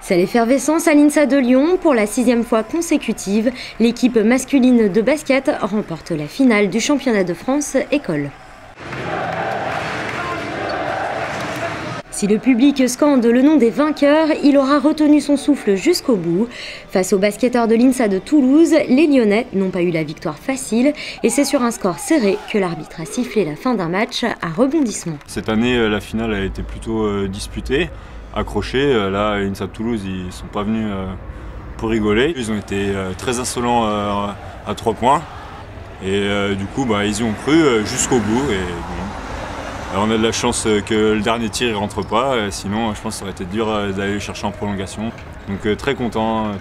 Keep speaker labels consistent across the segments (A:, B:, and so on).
A: C'est l'effervescence à l'INSA de Lyon. Pour la 6e fois consécutive, l'équipe masculine de basket remporte la finale du championnat de France école. Si le public scande le nom des vainqueurs, il aura retenu son souffle jusqu'au bout. Face aux basketteurs de l'INSA de Toulouse, les Lyonnais n'ont pas eu la victoire facile et c'est sur un score serré que l'arbitre a sifflé la fin d'un match à rebondissement.
B: Cette année, la finale a été plutôt disputée, accrochée. Là, l'INSA de Toulouse, ils ne sont pas venus pour rigoler. Ils ont été très insolents à 3 points et du coup, ils y ont cru jusqu'au bout. Et, bon, on a de la chance que le dernier tir ne rentre pas, sinon je pense que ça aurait été dur d'aller le chercher en prolongation. Donc très content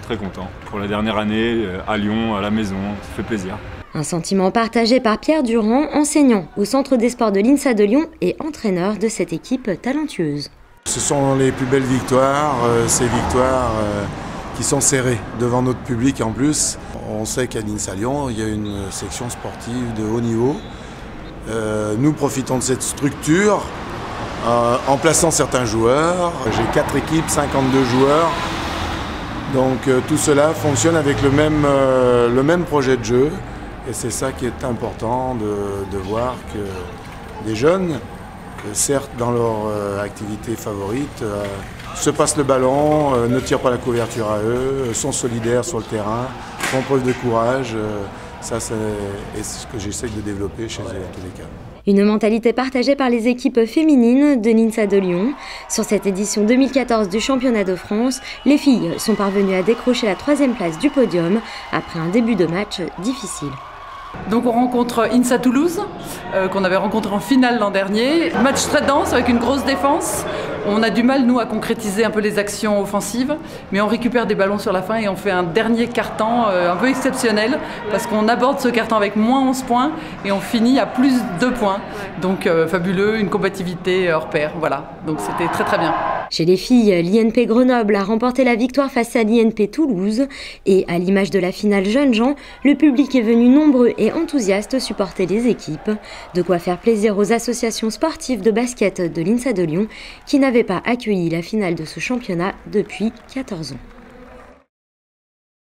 B: pour la dernière année à Lyon, à la maison, ça fait plaisir.
A: Un sentiment partagé par Pierre Durand, enseignant au Centre des sports de l'INSA de Lyon et entraîneur de cette équipe talentueuse.
C: Ce sont les plus belles victoires, ces victoires qui sont serrées devant notre public en plus. On sait qu'à l'INSA Lyon, il y a une section sportive de haut niveau. Nous profitons de cette structure en plaçant certains joueurs. J'ai 4 équipes, 52 joueurs. Donc tout cela fonctionne avec le même projet de jeu. Et c'est ça qui est important de voir que des jeunes, certes dans leur activité favorite, se passent le ballon, ne tirent pas la couverture à eux, sont solidaires sur le terrain, font preuve de courage. Ça, c'est ce que j'essaie de développer chez eux en tous les cas.
A: Une mentalité partagée par les équipes féminines de l'INSA de Lyon. Sur cette édition 2014 du championnat de France, les filles sont parvenues à décrocher la 3e place du podium après un début de match difficile.
D: Donc on rencontre INSA Toulouse, qu'on avait rencontré en finale l'an dernier. Match très dense avec une grosse défense. On a du mal, nous, à concrétiser un peu les actions offensives, mais on récupère des ballons sur la fin et on fait un dernier quart-temps un peu exceptionnel parce qu'on aborde ce quart-temps avec moins 11 points et on finit à plus 2 points. Donc fabuleux, une combativité hors pair, voilà. Donc c'était très très bien.
A: Chez les filles, l'INP Grenoble a remporté la victoire face à l'INP Toulouse et à l'image de la finale Jeunes gens, le public est venu nombreux et enthousiastes supporter les équipes. De quoi faire plaisir aux associations sportives de basket de l'INSA de Lyon qui n'avaient pas accueilli la finale de ce championnat depuis 14 ans.